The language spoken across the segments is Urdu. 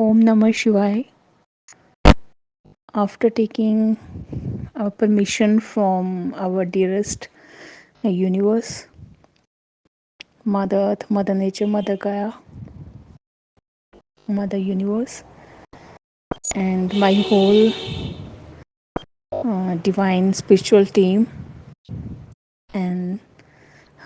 Om Namah Shivaya. After taking permission from our dearest universe, Mother Earth, Mother Nature, Mother Gaia, Mother Universe, and my whole divine spiritual team, and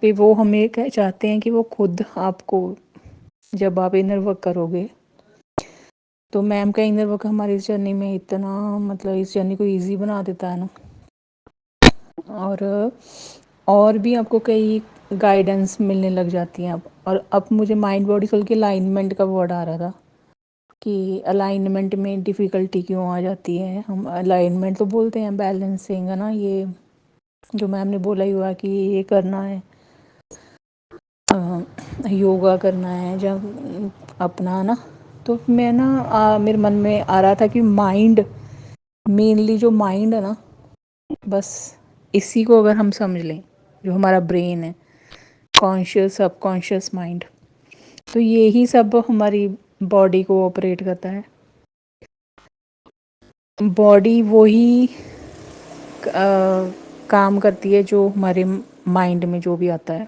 پہ وہ ہمیں چاہتے ہیں کہ وہ خود آپ کو، جب آپ انر ورک کرو گے تو میم کا انر ورک ہماری اس جرنی میں اتنا مطلب اس جرنی کو ایزی بنا دیتا ہے نا. اور بھی آپ کو کئی گائیڈنس ملنے لگ جاتی ہیں. اب مجھے مائنڈ باڈی سول کے الائنمنٹ کا ورڈ آ رہا تھا کہ الائنمنٹ میں ڈیفیکلٹی کیوں آ جاتی ہے. ہم الائنمنٹ تو بولتے ہیں بیلنسنگ ہے نا، یہ جو میم نے بولا ہی ہوا کہ یہ کرنا ہے، یوگا کرنا ہے جب اپنا نا. تو میں نا میرے من میں آ رہا تھا کہ مائنڈ، مینلی جو مائنڈ ہے نا، بس اسی کو اگر ہم سمجھ لیں، جو ہمارا برین ہے، کانشیس سب کانشیس مائنڈ، تو یہی سب ہماری باڈی کو آپریٹ کرتا ہے. باڈی وہی کام کرتی ہے جو ہمارے مائنڈ میں جو بھی آتا ہے.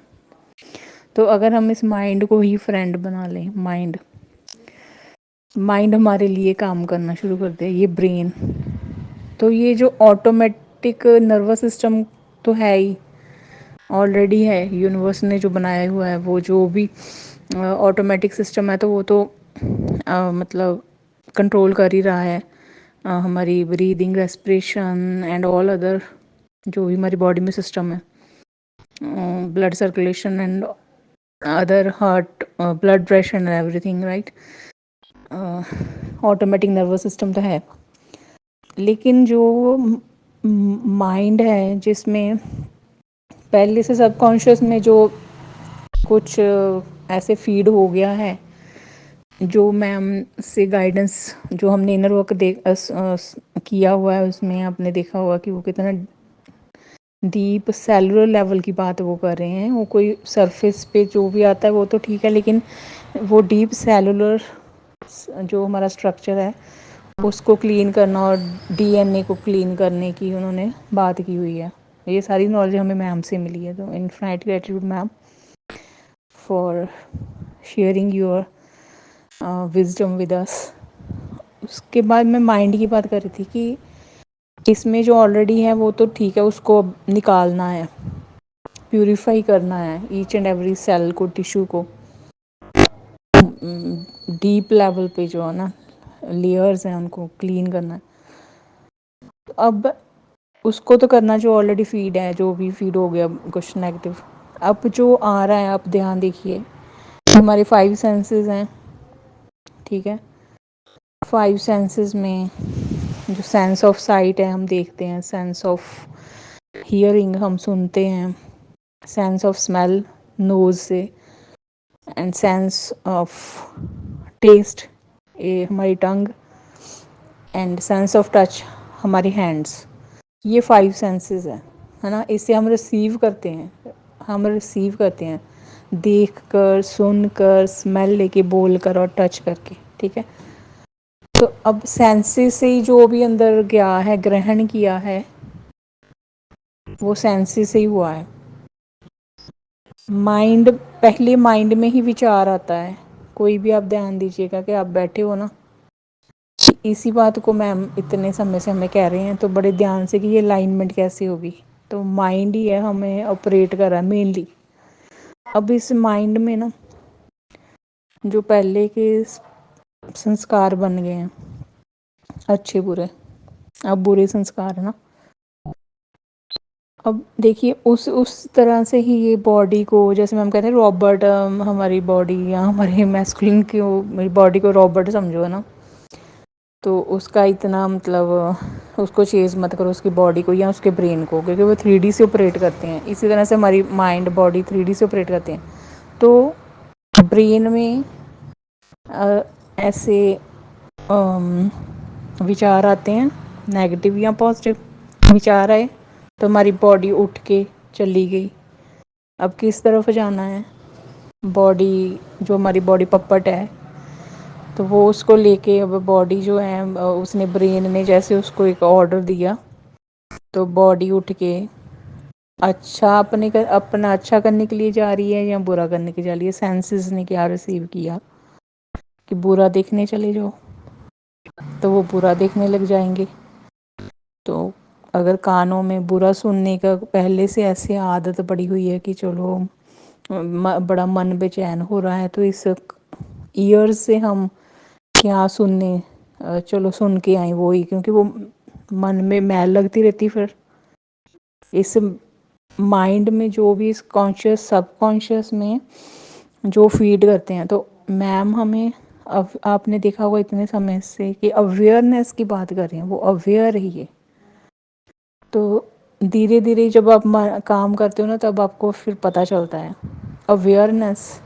تو اگر ہم اس مائنڈ کو ہی فرینڈ بنا لیں، مائنڈ ہمارے لیے کام کرنا شروع کر دے، یہ برین، تو یہ جو آٹومیٹک نروس سسٹم تو ہے ہی، آلریڈی ہے. یونیورس نے جو بنایا ہوا ہے وہ جو بھی آٹومیٹک سسٹم ہے تو وہ تو مطلب کنٹرول کر ہی رہا ہے ہماری breathing, respiration and all other جو بھی ہماری باڈی میں سسٹم ہے، blood circulation and other heart blood pressure and everything right. Automatic nervous system تو ہے، لیکن جو مائنڈ ہے جس میں پہلے سے سب کانشیس میں جو کچھ ایسے فیڈ ہو گیا ہے، جو میم سے گائیڈنس جو ہم نے انر ورک کیا ہوا ہے، اس میں آپ نے دیکھا ہوا کہ وہ کتنا ڈیپ سیلولر لیول کی بات وہ کر رہے ہیں. وہ کوئی سرفیس پہ جو بھی آتا ہے وہ تو ٹھیک ہے، لیکن وہ ڈیپ سیلولر جو ہمارا اسٹرکچر ہے اس کو کلین کرنا اور ڈی این اے کو کلین کرنے کی انہوں نے بات کی ہوئی ہے. یہ ساری نالج ہمیں میم سے ملی ہے. تو infinite gratitude ma'am for sharing your wisdom with us. اس کے بعد میں مائنڈ کی بات کر رہی تھی کہ اس میں جو آلریڈی ہے وہ تو ٹھیک ہے، اس کو نکالنا ہے، پیوریفائی کرنا ہے ایچ اینڈ ایوری سیل کو، ٹیشو کو، ڈیپ لیول پہ جو ہے نا لیئرز ہیں ان کو کلین کرنا ہے. اب اس کو تو کرنا جو آلریڈی فیڈ ہے، جو بھی فیڈ ہو گیا کچھ نیگیٹو. اب جو آ رہا ہے آپ دھیان دیکھیے، ہمارے 5 سینسز ہیں، ٹھیک ہے. 5 سینسز میں جو سینس آف سائٹ ہے ہم دیکھتے ہیں، سینس آف ہیئرنگ ہم سنتے ہیں، سینس آف اسمیل نوز سے، اینڈ سینس آف ٹیسٹ یہ ہماری ٹنگ، اینڈ سینس آف ٹچ ہماری ہینڈس. یہ 5 سینسز ہیں، ہے نا. اسے ہم ریسیو کرتے ہیں، دیکھ کر، سن کر، اسمیل لے کے، بول کر اور ٹچ کر کے، ٹھیک ہے. تو اب سینسز سے ہی جو بھی اندر گیا ہے، گرہن کیا ہے، وہ سینسز سے ہی ہوا ہے. مائنڈ پہلے مائنڈ میں ہی وچار آتا ہے. کوئی بھی آپ دھیان دیجیے گا کہ آپ بیٹھے ہو نا، اسی بات کو میم اتنے سمے سے ہمیں کہہ رہے ہیں تو بڑے دھیان سے کہ یہ الائنمنٹ کیسی ہوگی. تو مائنڈ ہی ہے ہمیں آپریٹ کر رہا ہے مینلی. اب اس مائنڈ میں نا جو پہلے کے سنسکار بن گئے ہیں، اچھے برے، اب برے سنسکار ہیں نا، اب دیکھیے اس طرح سے ہی یہ باڈی کو، جیسے میں ہم کہتے ہیں رابرٹ، ہماری باڈی یا ہمارے میسکولن کی میری باڈی کو رابرٹ سمجھو ہے نا، تو اس کا اتنا مطلب اس کو چیز مت کرو، اس کی باڈی کو یا اس کے برین کو، کیونکہ وہ 3D سے آپریٹ کرتے ہیں. اسی طرح سے ہماری مائنڈ باڈی 3D سے آپریٹ کرتے ہیں. تو برین میں ایسے وچار آتے ہیں، نیگیٹو یا پازیٹیو وچار آئے تو ہماری باڈی اٹھ کے چلی گئی. اب کس طرف جانا ہے، باڈی جو ہماری باڈی پپٹ ہے تو وہ اس کو لے کے، اب باڈی جو ہے اس نے برین نے جیسے اس کو ایک آڈر دیا تو باڈی اٹھ کے اچھا اپنا اچھا کرنے کے لیے جا رہی ہے یا برا کرنے کے جا رہی ہے. سینسز نے کیا ریسیو کیا کہ برا دیکھنے چلے جاؤ تو وہ برا دیکھنے لگ جائیں گے. تو اگر کانوں میں برا سننے کا پہلے سے ایسے عادت پڑی ہوئی ہے کہ چلو بڑا من بے چین ہو رہا ہے، تو اس ایئرز سے ہم کیا سننے، چلو سن کے آئیں وہی، کیونکہ وہ من میں میل لگتی رہتی پھر اس مائنڈ میں جو بھی اس کانشیس سب کانشیس میں جو فیڈ کرتے ہیں. تو میم ہمیں اب آپ نے دیکھا ہوگا اتنے سمے سے کہ اویئرنیس کی بات کر رہے ہیں، وہ اویئر ہی ہے. تو دھیرے دھیرے جب آپ کام کرتے ہو نا تب آپ کو پھر پتہ چلتا ہے اویئرنیس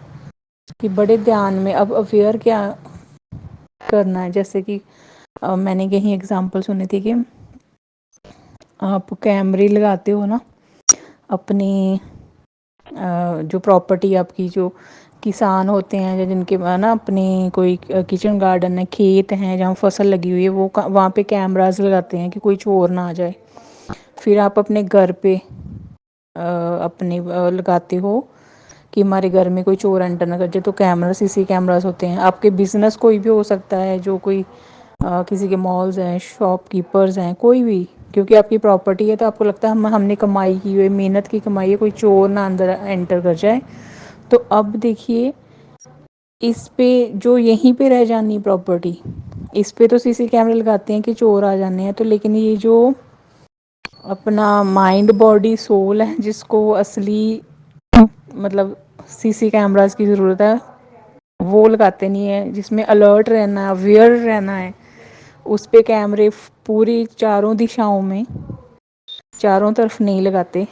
کہ بڑے دھیان میں. اب اویئر کیا کرنا ہے، جیسے کہ میں نے کہیں اگزامپل سنی تھی کہ آپ کیمرے لگاتے ہو نا اپنی جو پراپرٹی آپ کی، جو کسان ہوتے ہیں جن کے نا اپنی کوئی کچن گارڈن ہے، کھیت ہیں جہاں فصل لگی ہوئی ہے، وہ وہاں پہ کیمراز لگاتے ہیں کہ کوئی چور نہ آ جائے. پھر آپ اپنے گھر پہ اپنے لگاتے ہو کہ ہمارے گھر میں کوئی چور انٹر نہ کر جائے، تو کیمرا سی سی کیمراز ہوتے ہیں. آپ کے بزنس کوئی بھی ہو سکتا ہے، جو کوئی کسی کے مالز ہیں، شاپ کیپرز ہیں، کوئی بھی، کیونکہ آپ کی پراپرٹی ہے تو آپ کو لگتا ہے ہم نے کمائی کی ہوئی محنت کی کمائی ہے، کوئی چور نہ اندر انٹر کر جائے. تو اب دیکھیے اس پہ جو یہیں پہ رہ جانی پراپرٹی، اس پہ تو سی سی کیمرے لگاتے ہیں کہ چور آ جانے ہیں. تو لیکن یہ جو اپنا مائنڈ باڈی سول ہے جس کو اصلی مطلب سی سی کیمراز کی ضرورت ہے، وہ لگاتے نہیں ہیں. جس میں الرٹ رہنا ہے، اویئر رہنا ہے، اس پہ کیمرے پوری چاروں دشاؤں میں چاروں طرف نہیں لگاتے.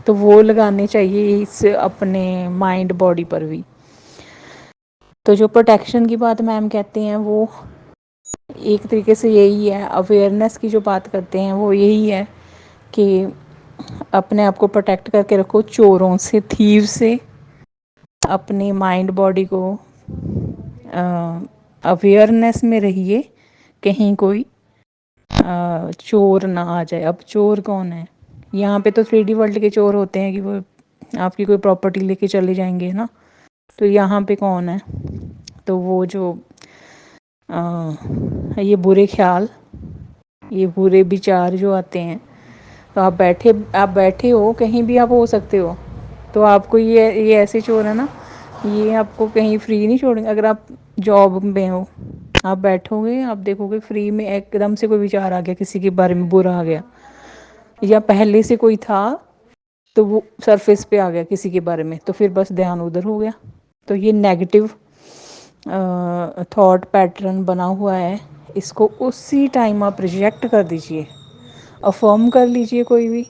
تو وہ لگانے چاہیے اس اپنے مائنڈ باڈی پر بھی. تو جو پروٹیکشن کی بات میم کہتے ہیں وہ ایک طریقے سے یہی ہے، اویئرنیس کی جو بات کرتے ہیں وہ یہی ہے کہ اپنے آپ کو پروٹیکٹ کر کے رکھو چوروں سے، تھیو سے. اپنی مائنڈ باڈی کو اویئرنیس میں رہیے، کہیں کوئی چور نہ آ جائے. اب چور کون ہے یہاں پہ؟ تو 3D ورلڈ کے چور ہوتے ہیں کہ وہ آپ کی کوئی پراپرٹی لے کے چلے جائیں گے نا. تو یہاں پہ کون ہے؟ تو وہ جو یہ برے خیال، یہ برے بچار جو آتے ہیں. تو آپ بیٹھے ہو کہیں بھی، آپ ہو سکتے ہو. تو آپ کو یہ ایسے چور ہے نا، یہ آپ کو کہیں فری نہیں چھوڑیں گے. اگر آپ جاب میں ہو، آپ بیٹھو گے، آپ دیکھو گے فری میں ایک دم سے کوئی وچار آ گیا، کسی کے بارے میں برا آ گیا، یا پہلے سے کوئی تھا تو وہ سرفیس پہ آ گیا کسی کے بارے میں، تو پھر بس دھیان ادھر ہو گیا. تو یہ نیگیٹو تھاٹ پیٹرن بنا ہوا ہے، اس کو اسی ٹائم آپ ریجیکٹ کر دیجئے، افرم کر لیجئے. کوئی بھی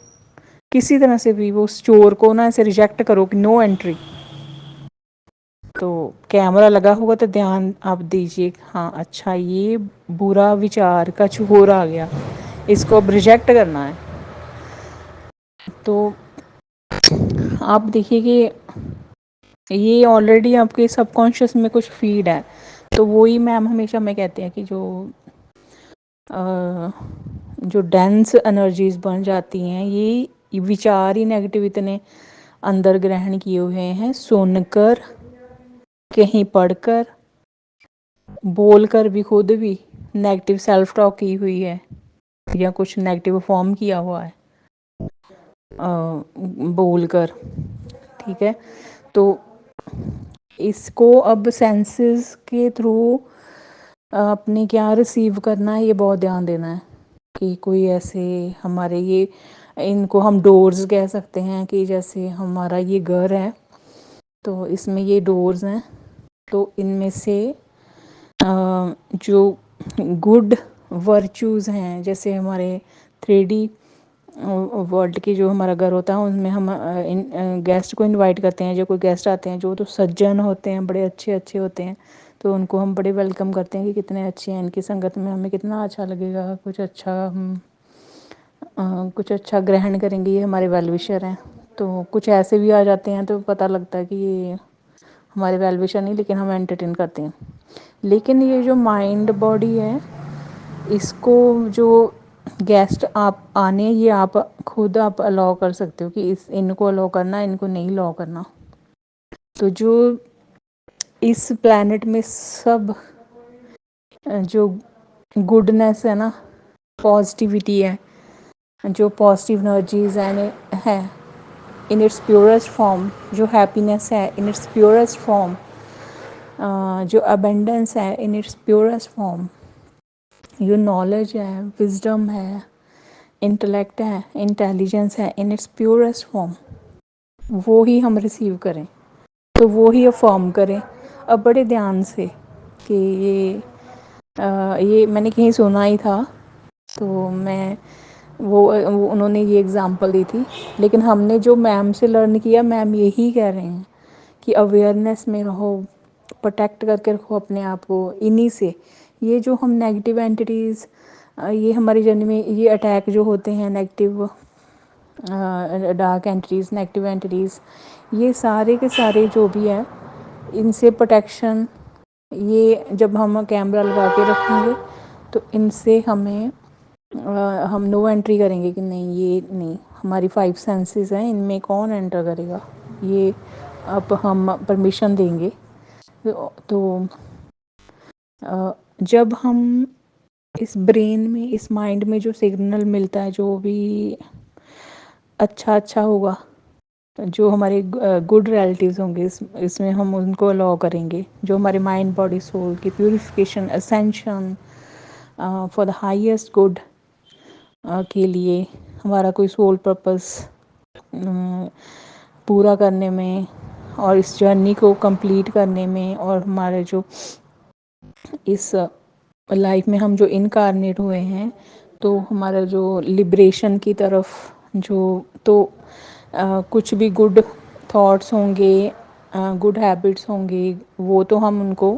کسی طرح سے بھی وہ اس چور کو نا ایسے ریجیکٹ کرو کہ نو انٹری. تو کیمرہ لگا ہوا تو دھیان آپ دیجئے، ہاں اچھا یہ برا وچار کا چور آ گیا، اس کو اب ریجیکٹ کرنا ہے. تو آپ دیکھیے کہ یہ آلریڈی آپ کے سب کانشیس میں کچھ فیڈ ہے. تو وہی میم ہمیشہ ہمیں کہتے ہیں کہ جو ڈینس انرجیز بن جاتی ہیں، یہ وچار ہی نیگیٹو اتنے اندر گرہن کیے ہوئے ہیں، سن کر، کہیں پڑھ کر، بول کر بھی، خود بھی نیگیٹو سیلف ٹاک کی ہوئی ہے، یا کچھ نیگیٹو فارم کیا ہوا ہے بول کر. ٹھیک ہے، تو اس کو اب سینسز کے تھرو اپنے کیا ریسیو کرنا ہے، یہ بہت دھیان دینا ہے. کہ کوئی ایسے ہمارے یہ ان کو ہم ڈورز کہہ سکتے ہیں، کہ جیسے ہمارا یہ گھر ہے تو اس میں یہ ڈورز ہیں. تو ان میں سے جو گڈ ورچوز ہیں، جیسے ہمارے 3D ورلڈ کی جو ہمارا گھر ہوتا ہے، ان میں ہم گیسٹ کو انوائٹ کرتے ہیں. جو کوئی گیسٹ آتے ہیں جو تو سجن ہوتے ہیں، بڑے اچھے اچھے ہوتے ہیں، تو ان کو ہم بڑے ویلکم کرتے ہیں کہ کتنے اچھے ہیں، ان کی سنگت میں ہمیں کتنا اچھا لگے گا، کچھ اچھا گرہن کریں گے، یہ ہمارے ویل وشر ہیں. تو کچھ ایسے بھی آ جاتے ہیں تو پتہ لگتا ہے کہ یہ ہمارے ویل وشر نہیں، لیکن ہم انٹرٹین کرتے ہیں. لیکن یہ جو مائنڈ باڈی ہے، اس کو جو گیسٹ آپ آنے، یہ آپ خود آپ الاؤ کر سکتے ہو کہ ان کو الاؤ کرنا، ان کو نہیں الاؤ کرنا. تو جو اس پلانٹ میں سب جو گڈنیس ہے نا، پازیٹیوٹی ہے، جو پازیٹیو انرجیز ہیں ان اٹس پیورسٹ فارم، جو ہیپینیس ہے ان اٹس پیورسٹ فارم، جو ابنڈنس ہے ان اٹس پیورسٹ فارم، جو نالج ہے، وزڈم ہے، انٹلیکٹ ہے، انٹیلیجنس ہے ان اٹس پیورسٹ فارم، وہ ہی ہم ریسیو کریں، تو وہ ہی افارم کریں. اب بڑے دھیان سے کہ یہ میں نے کہیں سنا ہی تھا، تو میں وہ انہوں نے یہ اگزامپل دی تھی، لیکن ہم نے جو میم سے لرن کیا، میم یہی کہہ رہے ہیں کہ اویئرنیس میں رہو، پروٹیکٹ کر کے رکھو اپنے آپ کو انہی سے. یہ جو ہم نیگیٹیو اینٹیز، یہ ہماری جرنی میں یہ اٹیک جو ہوتے ہیں نیگیٹیو ڈارک اینٹیز، نیگیٹیو اینٹیز، یہ سارے کے سارے جو بھی ہے ان سے پروٹیکشن، یہ جب ہم کیمرہ لگا کے رکھیں گے تو ان سے ہم نو انٹری کریں گے کہ نہیں، یہ نہیں، ہماری 5 سینسز ہیں، ان میں کون انٹر کرے گا، یہ اب ہم پرمیشن دیں گے. تو جب ہم اس برین میں، اس مائنڈ میں جو سگنل ملتا ہے، جو بھی اچھا ہوگا، جو ہمارے گڈ ریلیٹیوز ہوں گے، اس میں ہم ان کو الاؤ کریں گے، جو ہمارے مائنڈ باڈی سول کی purification, ascension for the highest good کے لیے، ہمارا کوئی سول پرپس پورا کرنے میں، اور اس جرنی کو کمپلیٹ کرنے میں، اور ہمارے جو اس لائف میں ہم جو انکارنیٹ ہوئے ہیں، تو ہمارا جو لبریشن کی طرف جو، تو کچھ بھی گڈ تھاٹس ہوں گے، گڈ ہیبٹس ہوں گے، وہ تو ہم ان کو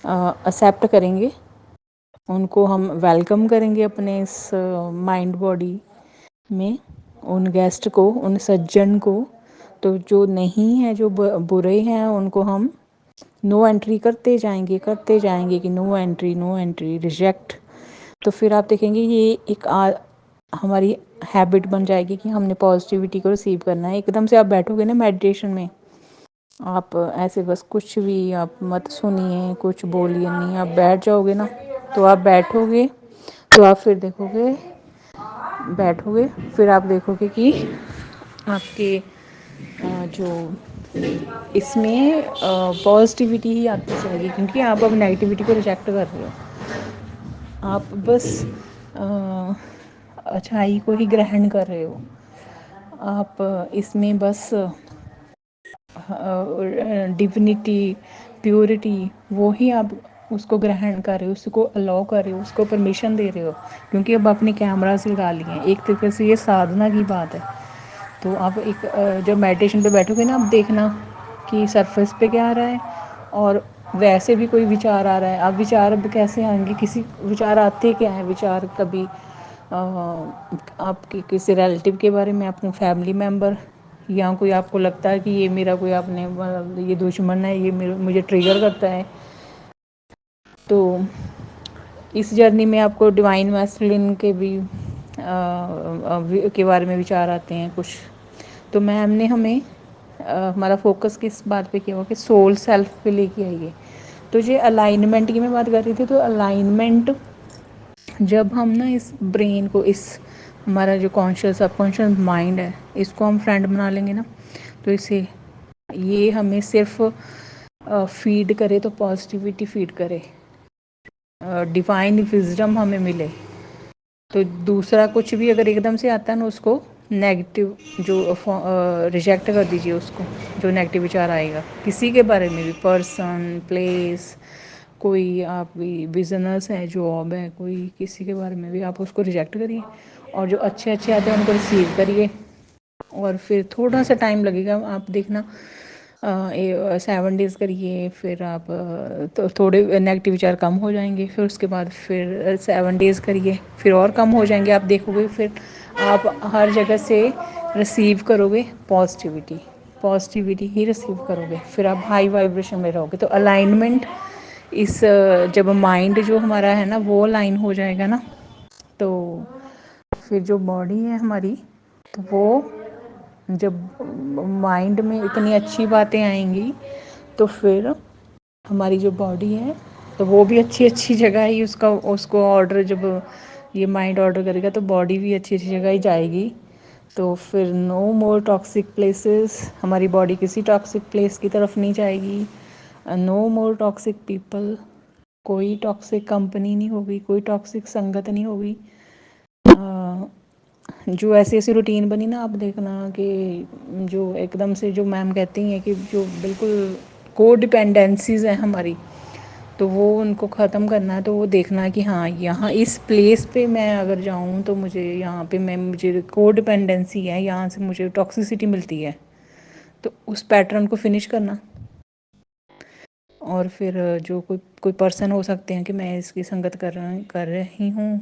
ایکسیپٹ کریں گے، ان کو ہم ویلکم کریں گے اپنے اس مائنڈ باڈی میں، ان گیسٹ کو، ان سجن کو. تو جو نہیں ہے، جو برے ہیں، ان کو ہم نو انٹری کرتے جائیں گے، کرتے جائیں گے، کہ no entry, no entry, reject. تو پھر آپ دیکھیں گے یہ ایک ہماری ہیبٹ بن جائے گی کہ ہم نے پازیٹیوٹی کو ریسیو کرنا ہے. ایک دم سے آپ بیٹھو گے نا میڈیٹیشن میں، آپ ایسے بس کچھ بھی آپ مت سنیے، کچھ بولیے نہیں، آپ بیٹھ جاؤ گے نا، تو آپ بیٹھو گے تو آپ پھر دیکھو گے، بیٹھو گے پھر آپ دیکھو گے کہ آپ کے جو اس میں پازیٹیوٹی ہی آتی جائے گی، کیونکہ آپ اب نگیٹیوٹی کو ریجیکٹ کر رہے ہو. آپ بس اچھائی کو ہی گرہن کر رہے ہو، آپ اس میں بس ڈیونٹی، پیورٹی، وہی آپ اس کو گرہن کر رہے ہو، اس کو الاؤ کر رہے ہو، اس کو پرمیشن دے رہے ہو، کیونکہ اب اپنے کیمراز لگا لیے ہیں. ایک طریقے سے یہ سادھنا کی بات ہے. تو آپ ایک جب میڈیٹیشن پہ بیٹھو گے نا، آپ دیکھنا کہ سرفیس پہ کیا آ رہا ہے، اور ویسے بھی کوئی وچار آ رہا ہے، اب وچار اب کیسے آئیں گے، کسی وچار آتے کیا ہیں وچار، کبھی آپ کی کسی ریلیٹیو کے بارے میں، اپنے فیملی ممبر، یا کوئی آپ کو لگتا ہے کہ یہ میرا کوئی اپنے یہ دشمن ہے، یہ مجھے ٹریگر کرتا ہے. تو اس جرنی میں آپ کو ڈیوائن میسکلن کے بھی کے بارے میں وچار آتے ہیں کچھ. تو میم نے ہمیں ہمارا فوکس کس بات پہ کیا ہوا کہ سول سیلف پہ لے کے آئیے. تو یہ الائنمنٹ کی میں بات کر رہی تھی، تو الائنمنٹ جب ہم نا اس برین کو، اس ہمارا جو کانشیس سب کانشیس مائنڈ ہے، اس کو ہم فرینڈ بنا لیں گے نا، تو اسے یہ ہمیں صرف فیڈ کرے، تو پازیٹیوٹی فیڈ کرے، ڈیوائن وزڈم ہمیں ملے. تو دوسرا کچھ بھی اگر ایک دم سے آتا ہے نا، اس کو نیگیٹیو جو ریجیکٹ کر دیجیے اس کو، جو نیگیٹیو وچار آئے گا کسی کے بارے میں بھی، پرسن، پلیس، کوئی آپ کی بزنس ہے، جاب ہے، کوئی کسی کے بارے میں بھی، آپ اس کو ریجیکٹ کریے، اور جو اچھے اچھے آتے ہیں ان کو ریسیو کریے. اور پھر تھوڑا سا ٹائم لگے گا، آپ دیکھنا 7 ڈیز کریے، پھر آپ تو تھوڑے نیگیٹیو وچار کم ہو جائیں گے. پھر اس کے بعد پھر 7 ڈیز کریے، پھر اور کم ہو جائیں گے. آپ دیکھو گے پھر آپ ہر جگہ سے ریسیو کرو گے پازیٹیوٹی، پازیٹیوٹی ہی ریسیو کرو گے. پھر آپ ہائی وائبریشن میں رہو گے. تو الائنمنٹ، اس جب مائنڈ جو ہمارا ہے نا وہ لائن ہو جائے گا نا، تو پھر جو باڈی ہے ہماری، تو وہ جب مائنڈ میں اتنی اچھی باتیں آئیں گی، تو پھر ہماری جو باڈی ہے تو وہ بھی اچھی اچھی جگہ ہی اس کو آرڈر، جب یہ مائنڈ آرڈر کرے گا تو باڈی بھی اچھی اچھی جگہ ہی جائے گی. تو پھر نو مور ٹاکسک پلیسز، ہماری باڈی کسی ٹاکسک پلیس کی طرف نہیں جائے گی. نو مور ٹاکسک پیپل، کوئی ٹاکسک کمپنی نہیں ہوگی، کوئی ٹاکسک سنگت نہیں ہوگی. جو ایسی ایسی روٹین بنی نا، آپ دیکھنا کہ جو ایک دم سے جو میم کہتی ہیں کہ جو بالکل کو ڈپینڈنسیز ہیں ہماری، تو وہ ان کو ختم کرنا ہے. تو وہ دیکھنا ہے کہ ہاں یہاں اس پلیس پہ میں اگر جاؤں تو مجھے یہاں پہ مجھے کو ڈپینڈنسی ہے، یہاں سے مجھے ٹاکسیسٹی ملتی ہے. تو اس پیٹرن کو فنش کرنا. اور پھر جو کوئی پرسن ہو سکتے ہیں کہ میں اس کی سنگت کر رہی ہوں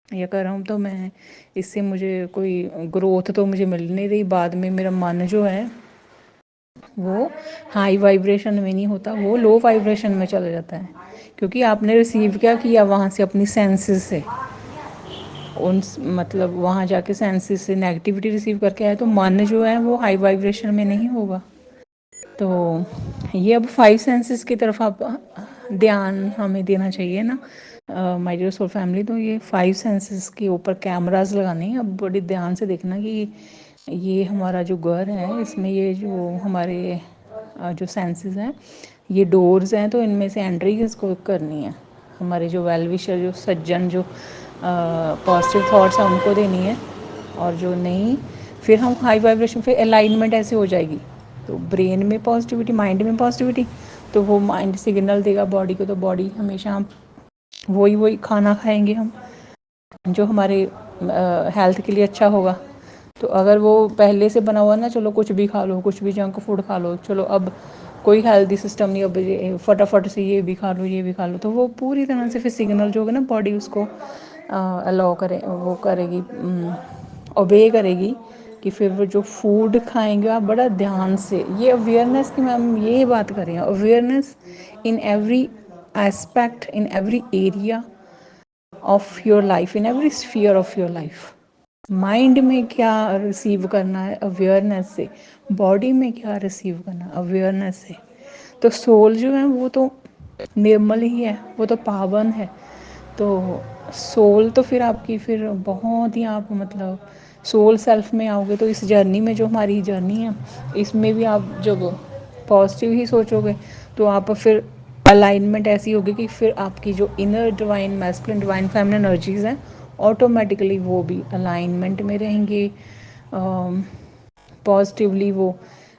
یا کر رہا ہوں، تو میں اس سے مجھے کوئی گروتھ تو مجھے مل نہیں رہی. بعد میں میرا من جو ہے وہ ہائی وائبریشن میں نہیں ہوتا، وہ لو وائبریشن میں چلا جاتا ہے. کیونکہ آپ نے ریسیو کیا وہاں سے اپنی سینسز سے، مطلب وہاں جا کے سینسز سے نیگیٹیوٹی ریسیو کر کے آئے، تو من جو ہے وہ ہائی وائبریشن میں نہیں ہوگا. تو یہ اب 5 سینسز کی طرف آپ دھیان ہمیں دینا چاہیے نا، مائی ڈیئر سول فیملی. تو یہ 5 سینسز کے اوپر کیمراز لگانے ہیں. اب بڑی دھیان سے دیکھنا کہ یہ ہمارا جو گھر ہے، اس میں یہ جو ہمارے جو سینسز ہیں یہ ڈورز ہیں، تو ان میں سے انٹری کس کو کرنی ہے؟ ہمارے جو ویل وشر، جو سجن، جو پازیٹیو تھاٹس ہیں ان کو دینی ہے. اور جو نہیں، پھر ہم ہائی وائبریشن، پھر الائنمنٹ ایسے ہو جائے گی. تو برین میں پازیٹیوٹی، مائنڈ میں پازیٹیوٹی، تو وہ مائنڈ سگنل دے گا باڈی کو. تو باڈی ہمیشہ ہم وہی کھانا کھائیں گے ہم جو ہمارے ہیلتھ کے لیے اچھا ہوگا. تو اگر وہ پہلے سے بنا ہوا نا، چلو کچھ بھی کھا لو، کچھ بھی جنک فوڈ کھا لو، چلو اب کوئی ہیلدی سسٹم نہیں، اب فٹافٹ سے یہ بھی کھا لو، یہ بھی کھا لو، تو وہ پوری طرح سے پھر سگنل جو ہوگا نا، باڈی اس کو الاؤ کرے، وہ کرے گی، اوبے کرے گی کہ پھر وہ جو فوڈ کھائیں گے آپ بڑا دھیان سے. یہ اویئرنیس کی میم یہ بات کر رہے ہیں، awareness in every aspect, in every area of your life, in every sphere of your life. Mind میں کیا ریسیو کرنا ہے؟ اویئرنیس سے. باڈی میں کیا ریسیو کرنا ہے؟ اویئرنیس سے. تو سول جو ہے وہ تو نرمل ہی ہے، وہ تو پاون ہے. تو سول تو پھر آپ کی پھر بہت ہی آپ مطلب سول سیلف میں آؤ گے. تو اس جرنی میں، جو ہماری جرنی ہے، اس میں بھی آپ جب پازیٹیو ہی سوچو گے تو آپ پھر الائنمنٹ ایسی ہوگی کہ پھر آپ کی جو inner divine masculine divine feminine energies ہیں، آٹومیٹکلی وہ بھی الائنمنٹ میں رہیں گے. پازیٹیولی وہ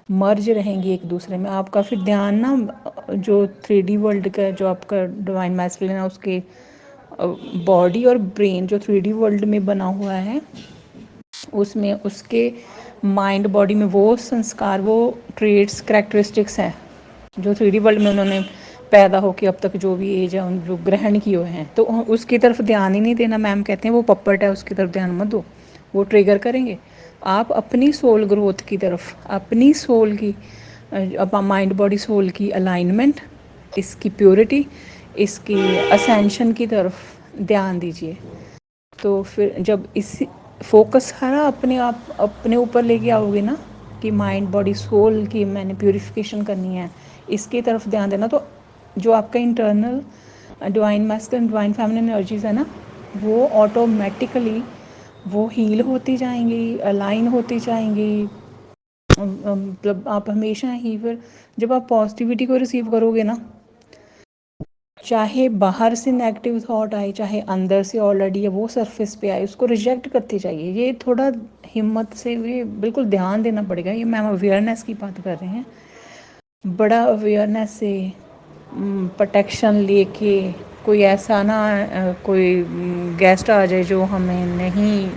مرج رہیں گی ایک دوسرے میں. آپ کا پھر دھیان نا جو 3D ورلڈ کا جو آپ کا ڈیوائن میسکولن ہے، اس کے باڈی اور برین جو 3D ورلڈ میں بنا ہوا ہے، اس میں اس کے مائنڈ باڈی میں وہ سنسکار، وہ ٹریٹس، کریکٹرسٹکس ہیں جو 3D ورلڈ میں انہوں نے پیدا ہو کے اب تک جو بھی ایج ہے ان جو گرہن کیے ہوئے ہیں، تو اس کی طرف دھیان ہی نہیں دینا. میم کہتے ہیں وہ پپٹ ہے، اس کی طرف دھیان مت دو، وہ ٹریگر کریں گے. آپ اپنی سول گروتھ کی طرف، اپنی سول کی مائنڈ باڈی سول کی الائنمنٹ، اس کی پیورٹی، اس کی اسینشن کی طرف دھیان دیجیے. تو پھر جب اس فوکس ہے نا اپنے آپ اپنے اوپر لے کے آؤ گے نا کہ مائنڈ باڈی سول کی میں نے پیوریفیکیشن کرنی ہے، اس کی طرف دھیان دینا، تو جو آپ کا internal divine masculine divine feminine energies ہے نا، وہ آٹومیٹکلی وہ ہیل ہوتی جائیں گی، الائن ہوتی جائیں گی. مطلب آپ ہمیشہ ہی پھر جب آپ پازیٹیوٹی کو ریسیو کرو گے نا، چاہے باہر سے نیگیٹیو تھاٹ آئے، چاہے اندر سے آلریڈی ہے وہ سرفیس پہ آئے، اس کو ریجیکٹ کرتے جائیے. یہ تھوڑا ہمت سے بھی بالکل دھیان دینا پڑے گا. یہ میم اویئرنیس کی بات کر رہے ہیں، بڑا اویئرنیس سے پروٹیکشن لے کے. کوئی ایسا نہ کوئی گیسٹ آ جائے جو ہمیں نہیں،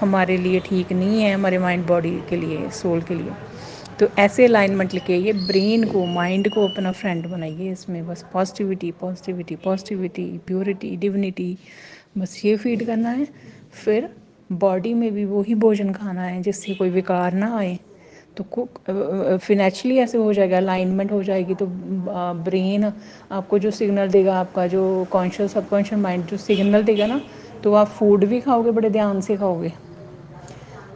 ہمارے لیے ٹھیک نہیں ہے، ہمارے مائنڈ باڈی کے لیے، سول کے لیے. تو ایسے الائنمنٹ لے کے آئیے، برین کو، مائنڈ کو اپنا فرینڈ بنائیے. اس میں بس positivity, positivity, positivity, purity, divinity, بس یہ فیڈ کرنا ہے. پھر باڈی میں بھی وہی بھوجن کھانا ہے جس سے کوئی وکار نہ آئے. تو پھر نیچرلی ایسے ہو جائے گا، الائنمنٹ ہو جائے گی. تو برین آپ کو جو سگنل دے گا، آپ کا جو کانشیس سب کانشیس مائنڈ جو سگنل دے گا نا، تو آپ فوڈ بھی کھاؤ گے، بڑے دھیان سے کھاؤ گے.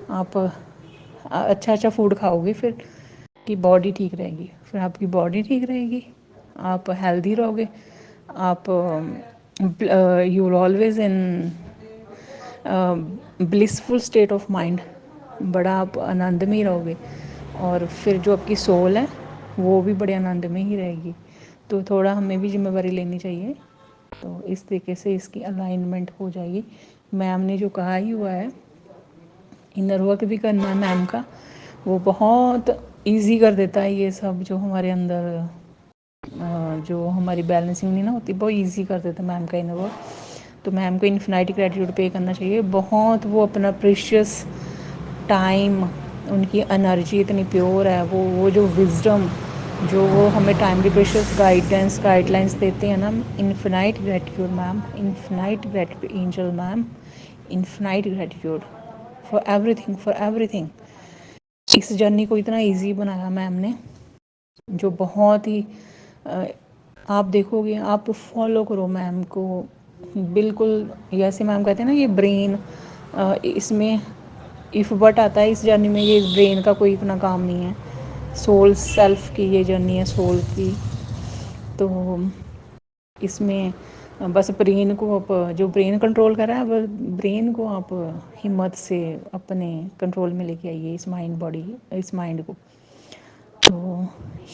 آپ اچھا اچھا فوڈ کھاؤ گے، پھر کی باڈی ٹھیک رہے گی. پھر آپ کی باڈی ٹھیک رہے گی، آپ ہیلدی رہو گے. آپ you always in بلسفل state of mind. بڑا آپ آنند میں ہی رہو گے، اور پھر جو آپ کی سول ہے وہ بھی بڑے آنند میں ہی رہے گی۔ تو تھوڑا ہمیں بھی ذمہ داری لینی چاہیے، تو اس طریقے سے اس کی الائنمنٹ ہو جائے گی۔ میم نے جو کہا ہی ہوا ہے انر ورک بھی کرنا ہے میم کا، وہ بہت ایزی کر دیتا ہے یہ سب جو ہمارے اندر جو ہماری بیلنسنگ نہیں نا ہوتی، بہت ایزی کر دیتا ہے میم کا انر ورک۔ تو میم کو انفینائٹ گریٹیٹیوڈ پے کرنا چاہیے بہت، وہ اپنا پریشیس ٹائم، ان کی انرجی اتنی پیور ہے، وہ جو وزڈم جو وہ ہمیں ٹائملی پریشیس گائیڈ لائنس دیتے ہیں نا، infinite gratitude ma'am, infinite gratitude angel ma'am, infinite gratitude for everything, for everything. اس جرنی کو اتنا ایزی بنایا میم نے، جو بہت ہی آپ دیکھو گے، آپ فالو کرو میم کو بالکل۔ جیسے میم کہتے ہیں نا یہ برین، اس میں ایف بٹ آتا ہے اس جرنی میں، یہ برین کا کوئی اتنا کام نہیں ہے، سول سیلف کی یہ جرنی ہے، سول کی۔ تو اس میں بس برین کو آپ، جو برین کنٹرول کر رہا ہے، وہ برین کو آپ ہمت سے اپنے کنٹرول میں لے کے آئیے، اس مائنڈ باڈی، اس مائنڈ کو، تو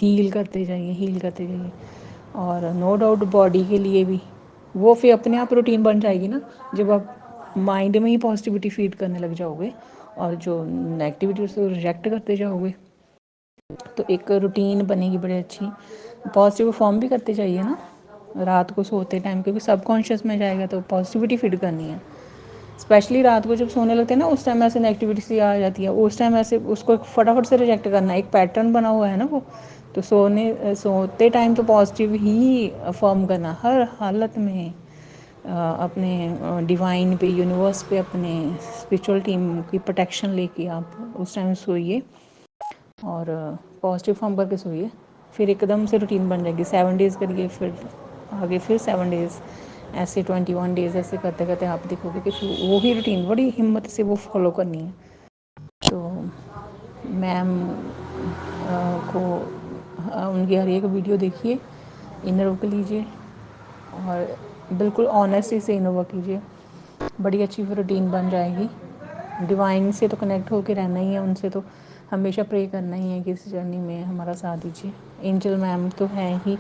ہیل کرتے جائیے، ہیل کرتے جائیے۔ اور نو ڈاؤٹ باڈی کے لیے بھی وہ پھر اپنے آپ روٹین بن جائے گی نا، جب آپ مائنڈ میں ہی پازیٹیوٹی فیڈ کرنے لگ جاؤ گے اور جو نیگیٹیوٹی اس کو ریجیکٹ کرتے جاؤ گے، تو ایک روٹین بنے گی بڑی اچھی۔ پازیٹیو فارم بھی کرتے جائیے نا رات کو سوتے ٹائم، کیونکہ سب کانشیس میں جائے گا تو پازیٹیوٹی فیڈ کرنی ہے، اسپیشلی رات کو جب سونے لگتے ہیں نا، اس ٹائم ایسے نیگیٹیوٹی سی آ جاتی ہے، اس ٹائم ایسے اس کو فٹافٹ سے ریجیکٹ کرنا ہے، ایک پیٹرن بنا ہوا ہے نا وہ، تو سوتے ٹائم تو پازیٹیو ہی فارم کرنا ہر حالت میں، اپنے ڈیوائن پہ، یونیورس پہ، اپنے اسپریچول ٹیم کی پروٹیکشن لے کے آپ اس ٹائم سوئیے، اور پازیٹیو فارم کر کے سوئیے۔ پھر ایک دم سے روٹین بن جائے گی، 7 ڈیز کریے، پھر آگے پھر 7 ڈیز، ایسے 21 ڈیز ایسے کرتے کرتے آپ دیکھو گے کہ وہی روٹین بڑی ہمت سے وہ فالو کرنی ہے۔ تو میم کو ان کی ہر ایک ویڈیو دیکھیے، انر ورک لیجیے، اور بالکل آنیسٹی سے انر ورک کیجیے، بڑی اچھی روٹین بن جائے گی۔ ڈیوائن سے تو کنیکٹ ہو کے رہنا ہی ہے، ان سے تو ہمیشہ پرے کرنا ہی ہے کہ اس جرنی میں ہمارا ساتھ دیجیے۔ اینجل میم تو ہیں ہی،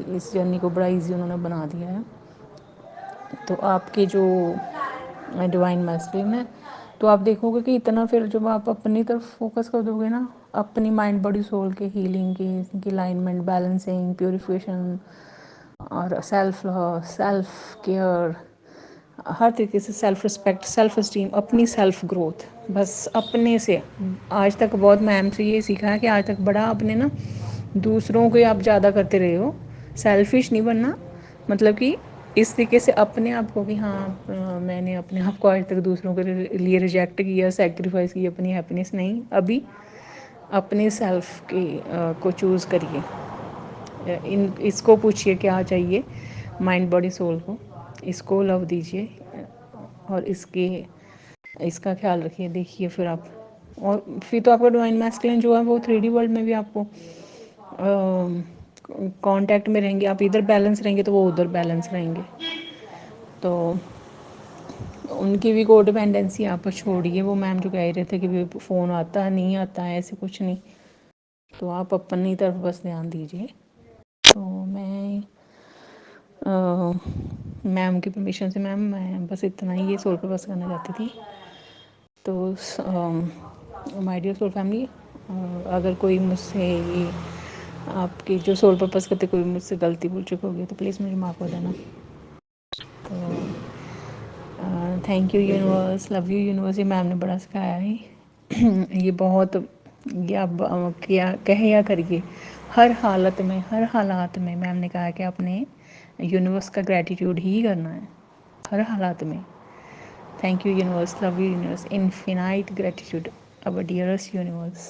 اس جرنی کو بڑا ایزی انہوں نے بنا دیا ہے۔ تو آپ کے جو ڈیوائن میسکلن ہے، تو آپ دیکھو گے کہ اتنا پھر جب آپ اپنی طرف فوکس کر دو گے نا، اپنی مائنڈ باڈی سول کے ہیلنگ کی، ان کی الائنمنٹ، بیلنسنگ، پیوریفیکیشن، اور سیلف لو، سیلف کیئر، ہر طریقے سے سیلف رسپیکٹ، سیلف اسٹیم، اپنی سیلف گروتھ، بس اپنے سے۔ آج تک بہت میم سے یہ سیکھا ہے کہ آج تک بڑا آپ نے نا دوسروں کو آپ زیادہ کرتے رہے ہو، سیلفش نہیں بننا، مطلب کہ اس طریقے سے اپنے آپ کو کہ ہاں میں نے اپنے آپ کو آج تک دوسروں کے لیے ریجیکٹ کیا، سیکریفائس کی اپنی ہیپینس، نہیں، ابھی اپنے سیلف کی کو چوز کریے۔ اس کو پوچھیے کیا چاہیے مائنڈ باڈی سول کو، اس کو لو دیجیے، اور اس کا خیال رکھیے، دیکھیے پھر آپ، اور پھر تو آپ کا ڈیوائن میسکلن جو ہے وہ 3D ورلڈ میں بھی آپ کو کانٹیکٹ میں رہیں گے، آپ ادھر بیلنس رہیں گے تو وہ ادھر بیلنس رہیں گے۔ تو ان کی بھی کو ڈیپینڈنسی آپ چھوڑیے، وہ میم جو کہہ رہے تھے کہ فون آتا ہے نہیں آتا ہے، ایسے کچھ نہیں، تو آپ اپنی طرف بس دھیان دیجیے۔ تو میں میم کی پرمیشن سے میم میں بس اتنا ہی یہ سول پرپس کرنا چاہتی تھی۔ تو مائی ڈیئر سول فیملی، اگر کوئی مجھ سے آپ کی جو سول پرپس کرتے کوئی مجھ سے غلطی بھول چکے ہوگی تو پلیز مجھے معاف کر دینا۔ تو thank you universe, love you universe, یہ میم نے بڑا سکھایا ہے، یہ بہت، یہ اب کیا کہے یا کریے، ہر حالت میں، ہر حالات میں میم نے کہا کہ آپ نے یونیورس کا گریٹیٹیوڈ ہی کرنا ہے ہر حالات میں۔ Thank you universe, love you universe, infinite gratitude, اور ڈیئرسٹ یونیورس۔